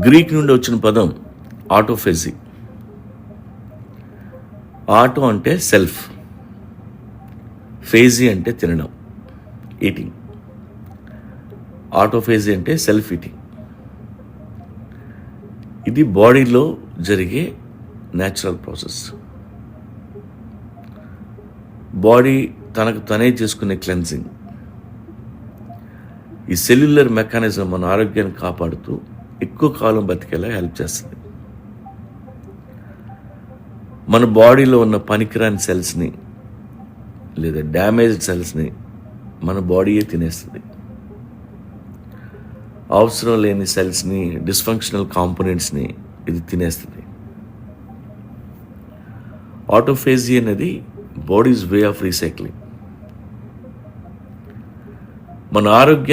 Greek నుండి వచ్చిన పదం ఆటోఫేజీ. ఆటో అంటే సెల్ఫ్, ఫేజీ అంటే తినడం, ఈటింగ్. ఆటోఫేజీ అంటే సెల్ఫ్ ఈటింగ్. ఇది బాడీలో జరిగే న్యాచురల్ ప్రాసెస్. బాడీ తనకు తనే చేసుకునే క్లెన్సింగ్. ఈ సెల్యులర్ మెకానిజం మన ఆరోగ్యాన్ని కాపాడుతూ ఎక్కువ కాలం బతికేలా హెల్ప్ చేస్తుంది. మన బాడీలో ఉన్న పనికిరాని సెల్స్ని లేదా డ్యామేజ్డ్ సెల్స్ని మన బాడీయే తినేస్తుంది. అవసరం లేని సెల్స్ని, డిస్ఫంక్షనల్ కాంపోనెంట్స్ని ఇది తినేస్తుంది. ఆటోఫేజీ అనేది బాడీస్ వే ఆఫ్ రీసైక్లింగ్. మన ఆరోగ్య